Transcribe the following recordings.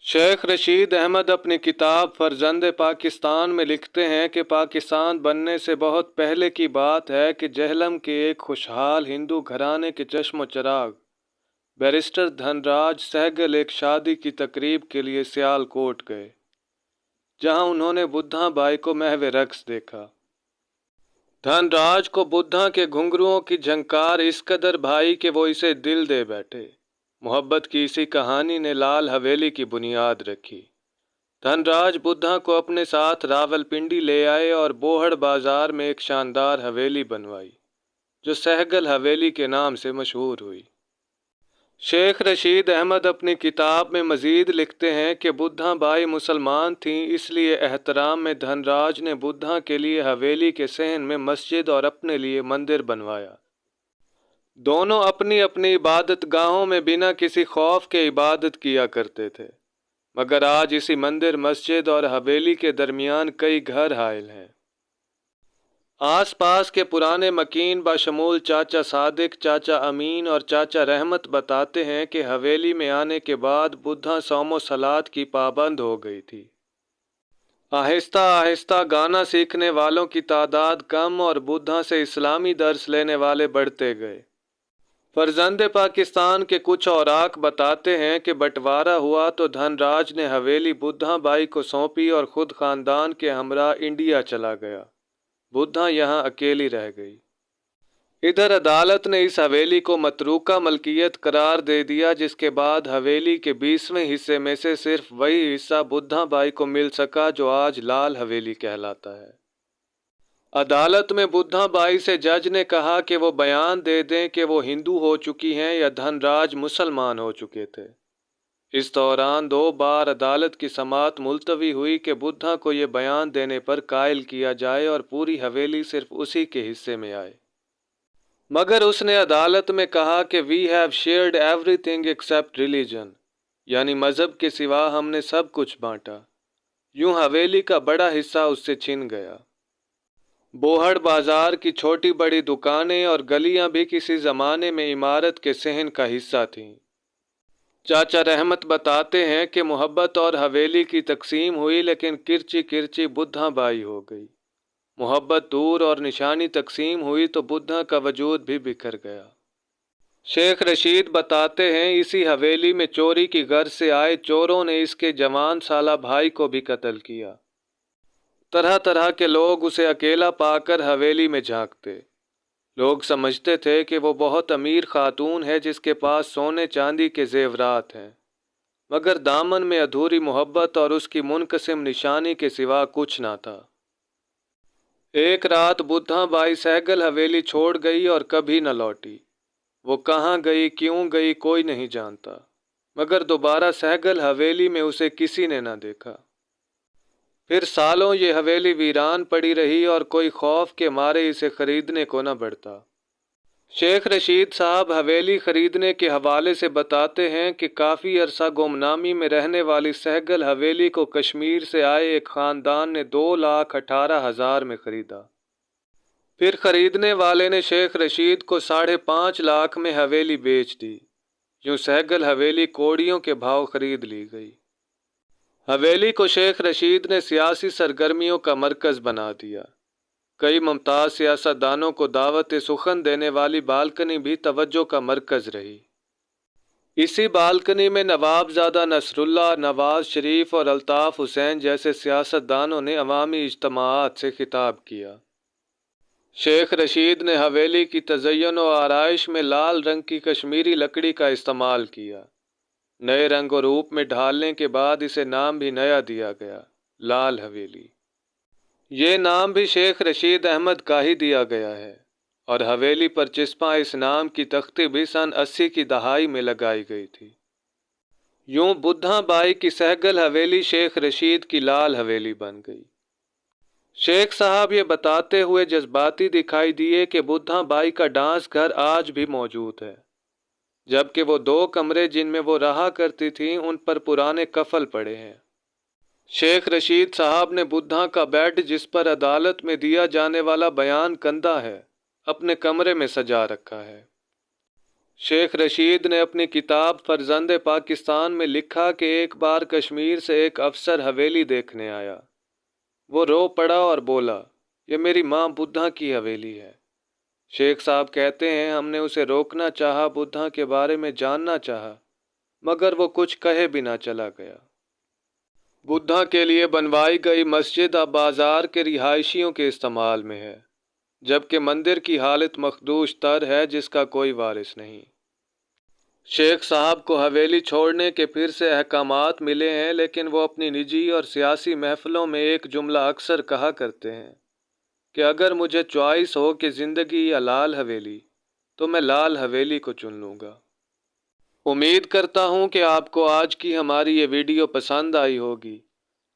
शेख रशीद अहमद अपनी किताब फर्जंद पाकिस्तान में लिखते हैं कि पाकिस्तान बनने से बहुत पहले की बात है कि जहलम के एक खुशहाल हिंदू घराने के चश्म चराग बैरिस्टर धनराज सहगल एक शादी की तकरीब के लिए सियालकोट गए, जहां उन्होंने बुद्धा बाई को महवे रक्स देखा। धनराज को बुद्धा के घुंघरुओं की झंकार इस कदर भाई कि वो इसे दिल दे बैठे। मोहब्बत की इसी कहानी ने लाल हवेली की बुनियाद रखी। धनराज बुद्धा को अपने साथ रावलपिंडी ले आए और बोहड़ बाजार में एक शानदार हवेली बनवाई, जो सहगल हवेली के नाम से मशहूर हुई। शेख रशीद अहमद अपनी किताब में मज़ीद लिखते हैं कि बुद्धा बाई मुसलमान थीं, इसलिए एहतराम में धनराज ने बुद्धा के लिए हवेली के सहन में मस्जिद और अपने लिए मंदिर बनवाया। दोनों अपनी अपनी इबादत गाहों में बिना किसी खौफ के इबादत किया करते थे, मगर आज इसी मंदिर, मस्जिद और हवेली के दरमियान कई घर हायल हैं। आस पास के पुराने मकीन बशमूल चाचा सादिक, चाचा अमीन और चाचा रहमत बताते हैं कि हवेली में आने के बाद बुद्धा सौमो सलात की पाबंद हो गई थी। आहिस्ता आहिस्ता गाना सीखने वालों की तादाद कम और बुद्धा से इस्लामी दर्स लेने वाले बढ़ते गए। फर्जंद पाकिस्तान के कुछ औराक बताते हैं कि बंटवारा हुआ तो धनराज ने हवेली बुद्धा बाई को सौंपी और खुद खानदान के हमरा इंडिया चला गया। बुद्धा यहाँ अकेली रह गई। इधर अदालत ने इस हवेली को मतरूका मलकियत करार दे दिया, जिसके बाद हवेली के 20वें हिस्से में से सिर्फ वही हिस्सा बुद्धा बाई को मिल सका जो आज लाल हवेली कहलाता है। अदालत में बुद्धा बाई से जज ने कहा कि वो बयान दे दें कि वो हिंदू हो चुकी हैं या धनराज मुसलमान हो चुके थे। इस दौरान 2 बार अदालत की समाअत मुलतवी हुई कि बुद्धा को ये बयान देने पर कायल किया जाए और पूरी हवेली सिर्फ उसी के हिस्से में आए, मगर उसने अदालत में कहा कि we have shared everything except religion, यानी मज़हब के सिवा हमने सब कुछ बांटा। यूं हवेली का बड़ा हिस्सा उससे छिन गया। बोहड़ बाजार की छोटी बड़ी दुकानें और गलियां भी किसी ज़माने में इमारत के सहन का हिस्सा थीं। चाचा रहमत बताते हैं कि मोहब्बत और हवेली की तकसीम हुई, लेकिन किरची किरची बुद्धा बाई हो गई। मोहब्बत दूर और निशानी तकसीम हुई तो बुद्धा का वजूद भी बिखर गया। शेख रशीद बताते हैं, इसी हवेली में चोरी की गर्ज से आए चोरों ने इसके जवान साला भाई को भी कत्ल किया। तरह तरह के लोग उसे अकेला पाकर हवेली में झांकते। लोग समझते थे कि वो बहुत अमीर खातून है जिसके पास सोने चांदी के जेवरात हैं, मगर दामन में अधूरी मोहब्बत और उसकी मुनकसिम निशानी के सिवा कुछ ना था। एक रात बुद्धा बाई सहगल हवेली छोड़ गई और कभी न लौटी। वो कहाँ गई, क्यों गई, कोई नहीं जानता, मगर दोबारा सहगल हवेली में उसे किसी ने न देखा। फिर सालों ये हवेली वीरान पड़ी रही और कोई खौफ के मारे इसे खरीदने को न बढ़ता। शेख रशीद साहब हवेली खरीदने के हवाले से बताते हैं कि काफ़ी अरसा गुमनामी में रहने वाली सहगल हवेली को कश्मीर से आए एक ख़ानदान ने 2,18,000 में ख़रीदा। फिर ख़रीदने वाले ने शेख रशीद को 5.5 लाख में हवेली बेच दी। यूँ सहगल हवेली कोड़ियों के भाव खरीद ली गई। हवेली को शेख रशीद ने सियासी सरगर्मियों का मरकज़ बना दिया। कई मुमताज़ सियासतदानों को दावत सुखन देने वाली बालकनी भी तवज्जो का मरकज़ रही। इसी बालकनी में नवाबजादा नसरुल्लाह, नवाज शरीफ और अल्ताफ़ हुसैन जैसे सियासतदानों ने अवामी इज्तमाआत से खिताब किया। शेख रशीद ने हवेली की तज़य्युन व आराइश में लाल रंग की कश्मीरी लकड़ी का इस्तेमाल किया। नए रंग और रूप में ढालने के बाद इसे नाम भी नया दिया गया, लाल हवेली। ये नाम भी शेख रशीद अहमद का ही दिया गया है और हवेली पर चिस्पा इस नाम की तख्ती भी सन 80 की दहाई में लगाई गई थी। यूं बुद्धा बाई की सहगल हवेली शेख रशीद की लाल हवेली बन गई। शेख साहब ये बताते हुए जज्बाती दिखाई दिए कि बुद्धा बाई का डांस घर आज भी मौजूद है, जबकि वो 2 कमरे जिनमें वो रहा करती थीं उन पर पुराने कफल पड़े हैं। शेख रशीद साहब ने बुद्धा का बेड, जिस पर अदालत में दिया जाने वाला बयान कंधा है, अपने कमरे में सजा रखा है। शेख रशीद ने अपनी किताब फर्जंद पाकिस्तान में लिखा कि एक बार कश्मीर से एक अफसर हवेली देखने आया। वो रो पड़ा और बोला, ये मेरी माँ बुद्धा की हवेली है। शेख साहब कहते हैं, हमने उसे रोकना चाहा, बुद्धा के बारे में जानना चाहा, मगर वो कुछ कहे बिना चला गया। बुद्धा के लिए बनवाई गई मस्जिद अब बाजार के रिहायशियों के इस्तेमाल में है, जबकि मंदिर की हालत मखदूश तर है, जिसका कोई वारिस नहीं। शेख साहब को हवेली छोड़ने के फिर से अहकामात मिले हैं, लेकिन वो अपनी निजी और सियासी महफिलों में एक जुमला अक्सर कहा करते हैं कि अगर मुझे चॉइस हो कि ज़िंदगी या लाल हवेली, तो मैं लाल हवेली को चुन लूँगा। उम्मीद करता हूँ कि आपको आज की हमारी ये वीडियो पसंद आई होगी।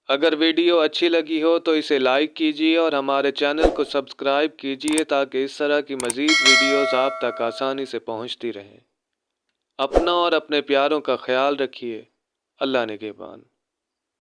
अगर वीडियो अच्छी लगी हो तो इसे लाइक कीजिए और हमारे चैनल को सब्सक्राइब कीजिए ताकि इस तरह की मज़ीद वीडियोज़ आप तक आसानी से पहुँचती रहें। अपना और अपने प्यारों का ख्याल रखिए। अल्लाह निगहबान।